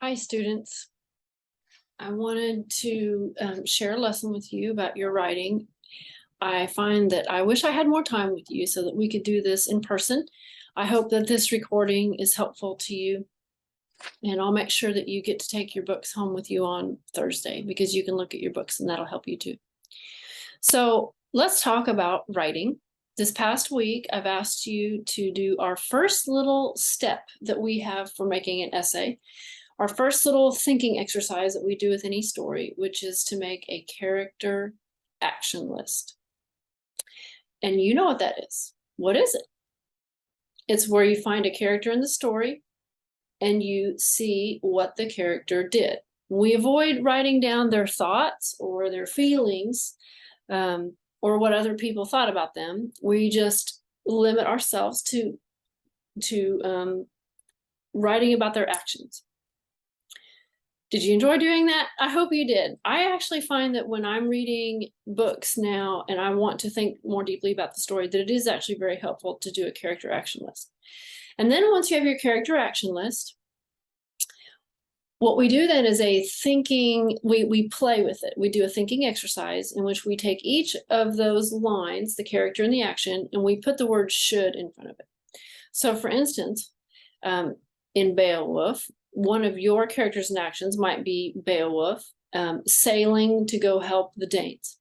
Hi, students. I wanted to share a lesson with you about your writing. I find that I wish I had more time with you so that we could do this in person. I hope that this recording is helpful to you, and I'll make sure that you get to take your books home with you on Thursday because you can look at your books and that'll help you too. So let's talk about writing. This past week, I've asked you to do our first little step that we have for making an essay. Our first little thinking exercise that we do with any story, which is to make a character action list. And you know what that is. What is it? It's where you find a character in the story and you see what the character did. We avoid writing down their thoughts or their feelings or what other people thought about them. We just limit ourselves to writing about their actions. Did you enjoy doing that? I hope you did. I actually find that when I'm reading books now and I want to think more deeply about the story, that it is actually very helpful to do a character action list. And then once you have your character action list, what we do then is a thinking, we play with it. We do a thinking exercise in which we take each of those lines, the character and the action, and we put the word should in front of it. So for instance, in Beowulf, one of your characters and actions might be Beowulf sailing to go help the Danes.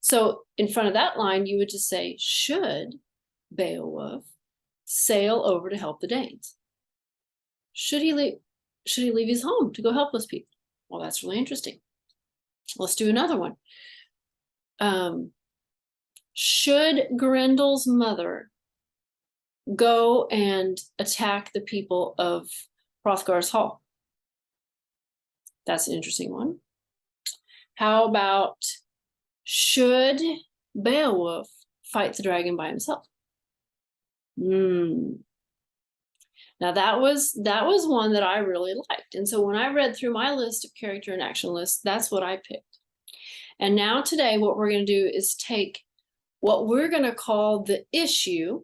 So in front of that line, you would just say, should Beowulf sail over to help the Danes? Should he leave his home to go help those people? Well, that's really interesting. Let's do another one. Should Grendel's mother go and attack the people of Hrothgar's Hall? That's an interesting one. How about should Beowulf fight the dragon by himself? Now that was one that I really liked. And so when I read through my list of character and action lists, that's what I picked. And now today what we're going to do is take what we're going to call the issue.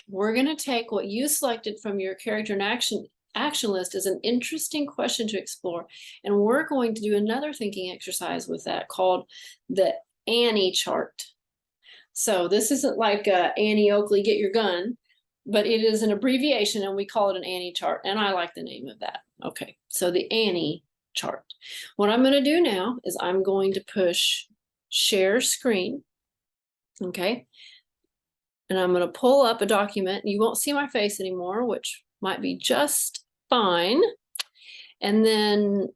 We're going to take what you selected from your character and action list as an interesting question to explore. And we're going to do another thinking exercise with that called the Annie chart. So this isn't like Annie Oakley, get your gun, but it is an abbreviation and we call it an Annie chart. And I like the name of that. Okay, so the Annie chart. What I'm going to do now is I'm going to push share screen. Okay. And I'm going to pull up a document. You won't see my face anymore, which might be just fine. And then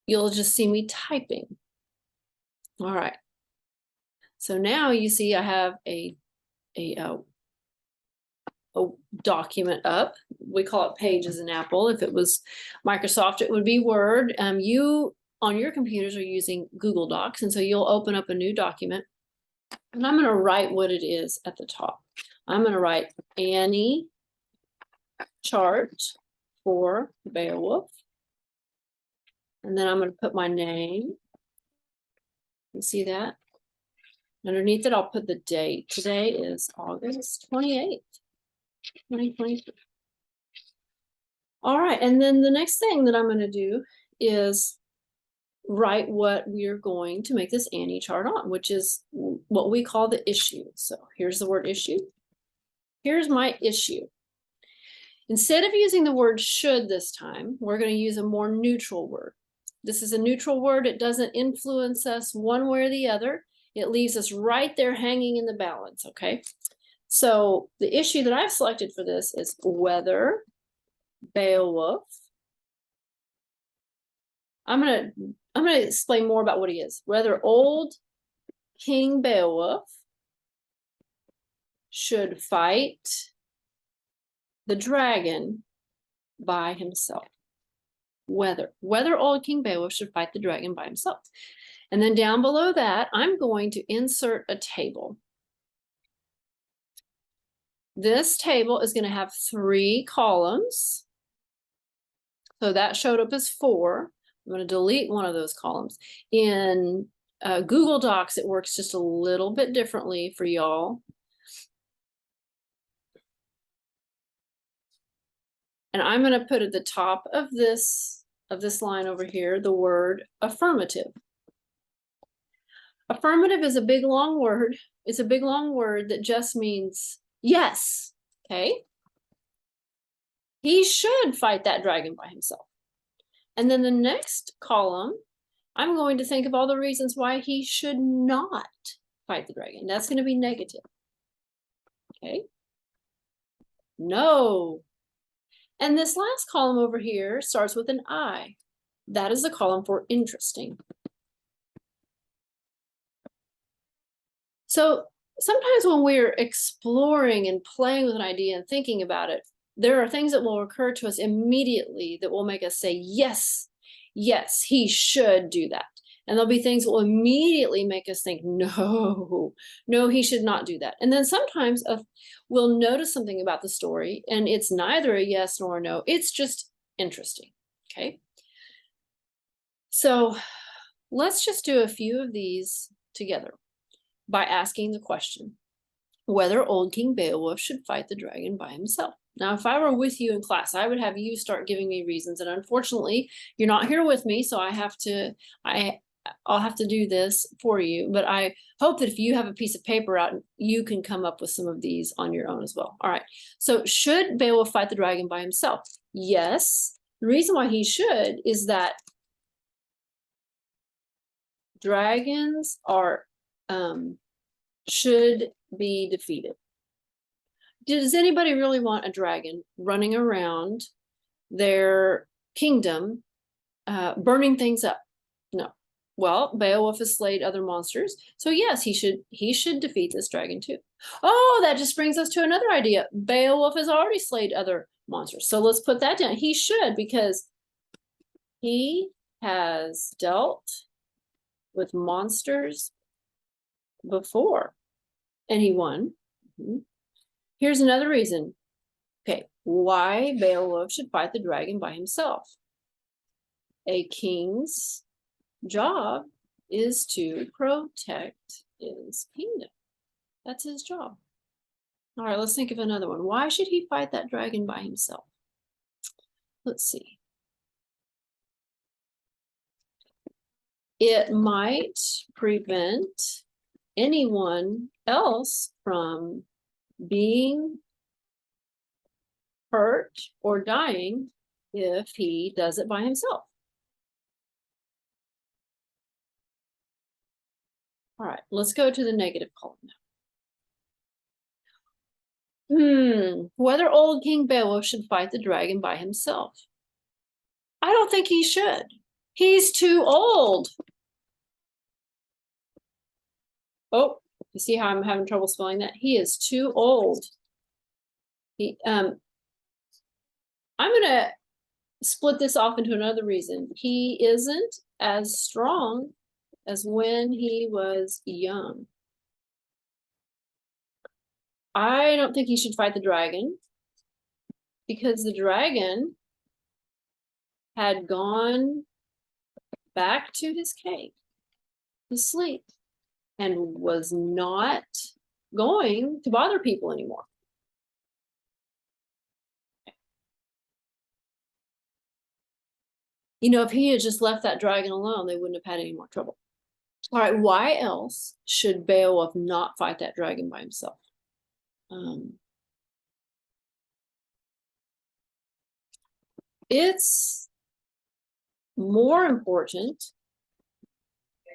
you'll just see me typing. All right. So now you see I have a document up. We call it Pages in Apple. If it was Microsoft, it would be Word. You on your computers are using Google Docs. And so you'll open up a new document. And I'm going to write what it is at the top. I'm going to write Annie chart for Beowulf. And then I'm going to put my name. You see that? Underneath it, I'll put the date. Today is August 28th, 2023. All right. And then the next thing that I'm going to do is write what we're going to make this Annie chart on, which is what we call the issue. So here's the word issue. Here's my issue. Instead of using the word should this time, we're going to use a more neutral word. This is a neutral word. It doesn't influence us one way or the other. It leaves us right there hanging in the balance, okay? So the issue that I've selected for this is whether Beowulf. I'm gonna explain more about what he is. Whether old King Beowulf should fight the dragon by himself. Whether old King Beowulf should fight the dragon by himself. And then down below that, I'm going to insert a table. This table is going to have 3 columns. So that showed up as 4. I'm going to delete one of those columns. In Google Docs, it works just a little bit differently for y'all. And I'm going to put at the top of this line over here the word affirmative. Affirmative is a big long word. It's a big long word that just means yes. Okay. He should fight that dragon by himself. And then the next column, I'm going to think of all the reasons why he should not fight the dragon. That's going to be negative. Okay. No. And this last column over here starts with an I. That is the column for interesting. So sometimes when we're exploring and playing with an idea and thinking about it, there are things that will occur to us immediately that will make us say, yes, yes, he should do that. And there'll be things that will immediately make us think, no, no, he should not do that. And then sometimes we'll notice something about the story and it's neither a yes nor a no. It's just interesting. Okay. So let's just do a few of these together by asking the question, whether old King Beowulf should fight the dragon by himself. Now, if I were with you in class, I would have you start giving me reasons. And unfortunately, you're not here with me, so I'll have to do this for you. But I hope that if you have a piece of paper out, you can come up with some of these on your own as well. All right. So should Beowulf fight the dragon by himself? Yes. The reason why he should is that dragons are should be defeated. Does anybody really want a dragon running around their kingdom, burning things up? No. Well, Beowulf has slayed other monsters, so yes, he should defeat this dragon too. Oh, that just brings us to another idea. Beowulf has already slayed other monsters, so let's put that down. He should, because he has dealt with monsters before, and he won. Here's another reason. Okay, why Beowulf should fight the dragon by himself. A king's job is to protect his kingdom. That's his job. All right, let's think of another one. Why should he fight that dragon by himself? Let's see. It might prevent anyone else from being hurt or dying if he does it by himself. All right, let's go to the negative column now. Whether old King Beowulf should fight the dragon by himself. I don't think he should. He's too old. Oh, you see how I'm having trouble spelling that? He is too old. I'm going to split this off into another reason. He isn't as strong as when he was young. I don't think he should fight the dragon because the dragon had gone back to his cave to sleep and was not going to bother people anymore. You know, if he had just left that dragon alone, they wouldn't have had any more trouble. All right, why else should Beowulf not fight that dragon by himself? It's more important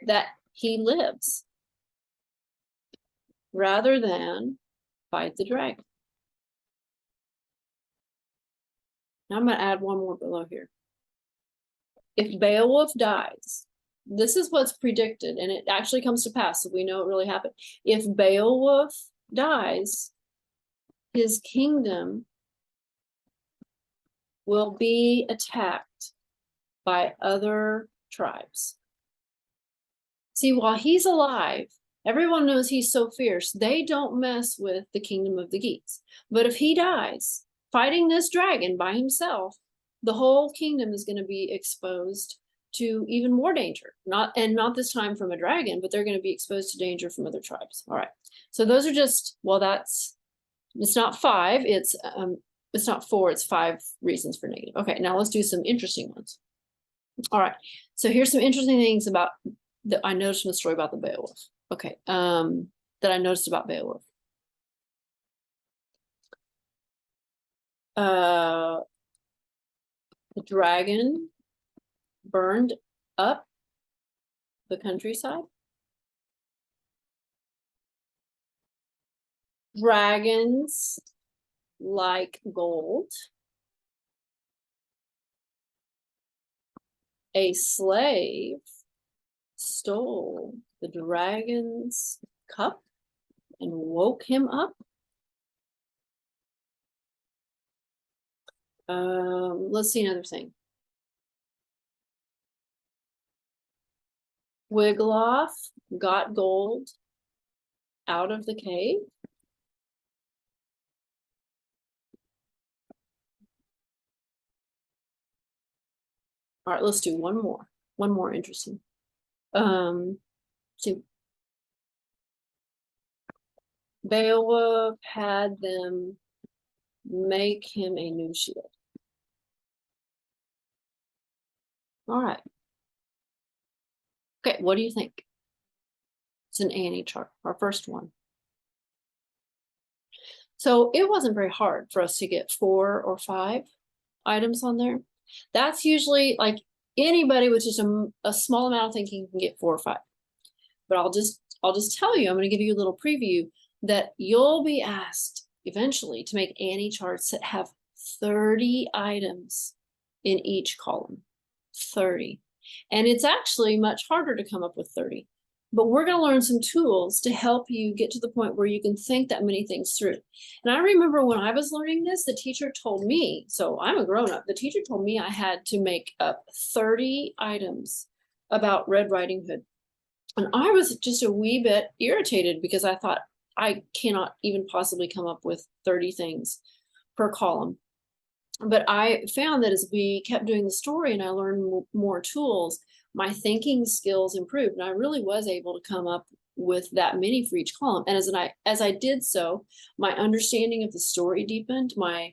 that he lives rather than fight the dragon. Now I'm going to add one more below here. If Beowulf dies, this is what's predicted, and it actually comes to pass, so we know it really happened. If Beowulf dies, his kingdom will be attacked by other tribes. See, while he's alive, everyone knows he's so fierce, they don't mess with the kingdom of the Geats. But if he dies, fighting this dragon by himself, the whole kingdom is going to be exposed to even more danger. Not this time from a dragon, but they're going to be exposed to danger from other tribes. All right. So those are just, well, it's not 5, it's It's not 4, it's 5 reasons for negative. Okay, now let's do some interesting ones. All right, so here's some interesting things about that I noticed from the story about the Beowulf. Okay, that I noticed about Beowulf. The dragon burned up the countryside. Dragons like gold. A slave stole the dragon's cup and woke him up. Let's see another thing. Wiglaf got gold out of the cave. All right, let's do one more. One more interesting. See, Beowulf had them make him a new shield. All right. Okay, what do you think? It's an Annie chart, our first one. So it wasn't very hard for us to get 4 or 5 items on there. That's usually like anybody with just a small amount of thinking can get 4 or 5. But I'll just tell you, I'm going to give you a little preview that you'll be asked eventually to make Annie charts that have 30 items in each column. 30. And it's actually much harder to come up with 30. But we're going to learn some tools to help you get to the point where you can think that many things through. And I remember when I was learning this, the teacher told me, so I'm a grown-up, the teacher told me I had to make up 30 items about Red Riding Hood. And I was just a wee bit irritated because I thought I cannot even possibly come up with 30 things per column. But I found that as we kept doing the story and I learned more tools, my thinking skills improved. And I really was able to come up with that many for each column. And as I did so, my understanding of the story deepened, my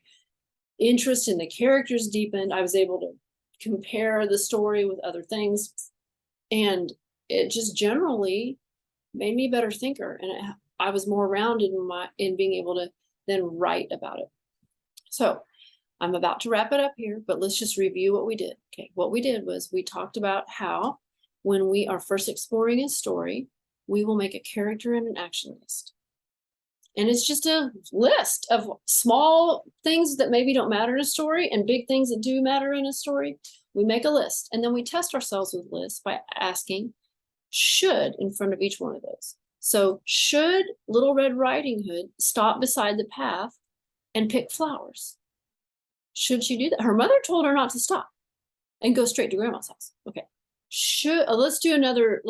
interest in the characters deepened. I was able to compare the story with other things. And it just generally made me a better thinker. And I was more rounded in being able to then write about it. So I'm about to wrap it up here, but let's just review what we did. Okay, what we did was we talked about how when we are first exploring a story, we will make a character and an action list. And it's just a list of small things that maybe don't matter in a story and big things that do matter in a story. We make a list and then we test ourselves with lists by asking should in front of each one of those. So should Little Red Riding Hood stop beside the path and pick flowers? Should she do that? Her mother told her not to stop and go straight to grandma's house. Okay. Let's do another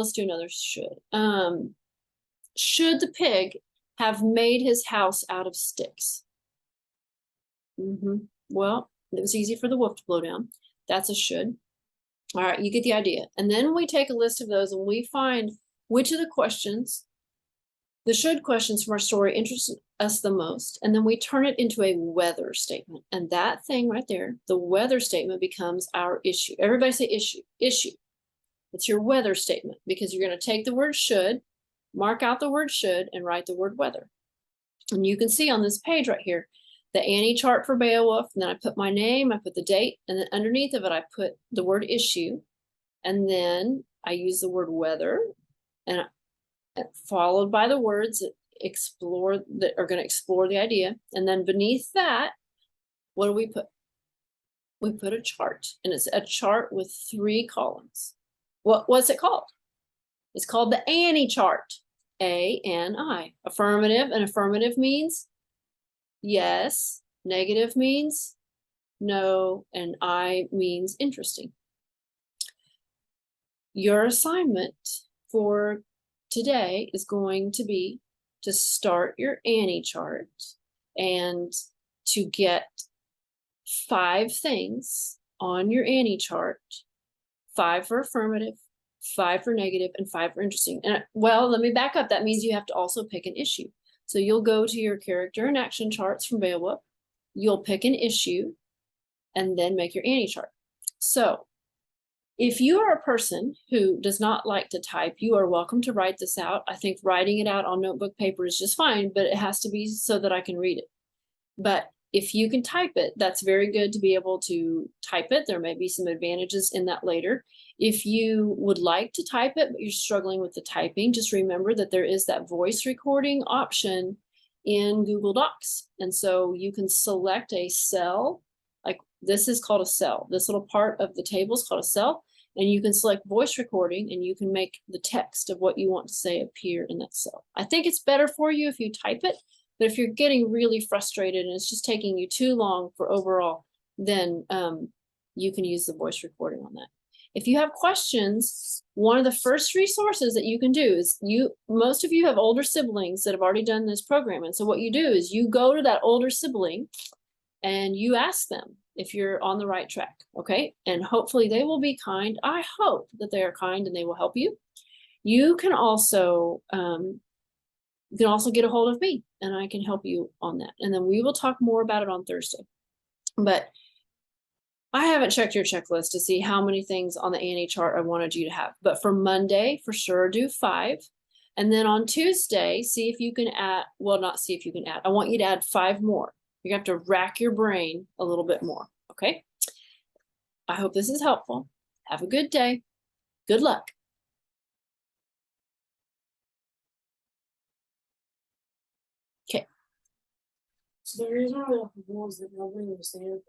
should. Should the pig have made his house out of sticks? Well, it was easy for the wolf to blow down. That's a should. All right, you get the idea. And then we take a list of those and we find which of the questions, the should questions from our story interest us the most. And then we turn it into a weather statement. And that thing right there, the weather statement becomes our issue. Everybody say issue, issue. It's your weather statement because you're going to take the word should, mark out the word should, and write the word weather. And you can see on this page right here, the Annie chart for Beowulf, and then I put my name, I put the date, and then underneath of it, I put the word issue. And then I use the word weather, and followed by the words that are going to explore the idea. And then beneath that, what do we put? We put a chart, and it's a chart with 3 columns. What's it called? It's called the Annie chart. A-N-I. Affirmative, and affirmative means yes, negative means no, and I means interesting. Your assignment for today is going to be to start your Annie chart and to get 5 things on your Annie chart, 5 for affirmative, 5 for negative, and 5 for interesting. And well, let me back up. That means you have to also pick an issue. So you'll go to your character and action charts from Beowulf, you'll pick an issue and then make your Annie chart. So if you are a person who does not like to type, you are welcome to write this out. I think writing it out on notebook paper is just fine, but it has to be so that I can read it. But if you can type it, that's very good to be able to type it. There may be some advantages in that later. If you would like to type it, but you're struggling with the typing, just remember that there is that voice recording option in Google Docs. And so you can select a cell, like this is called a cell. This little part of the table is called a cell. And you can select voice recording and you can make the text of what you want to say appear in that cell. I think it's better for you if you type it. But if you're getting really frustrated and it's just taking you too long for overall, then you can use the voice recording on that. If you have questions, one of the first resources that you can do is most of you have older siblings that have already done this program. And so what you do is you go to that older sibling and you ask them if you're on the right track, okay? And hopefully they will be kind. I hope that they are kind and they will help you. You can also get a hold of me and I can help you on that. And then we will talk more about it on Thursday. But I haven't checked your checklist to see how many things on the Annie chart I wanted you to have. But for Monday, for sure, do 5. And then on Tuesday, see if you can add, well, not see if you can add. I want you to add 5 more. You're going to have to rack your brain a little bit more, okay? I hope this is helpful. Have a good day. Good luck. Okay. So the reason why we have rules that nobody understands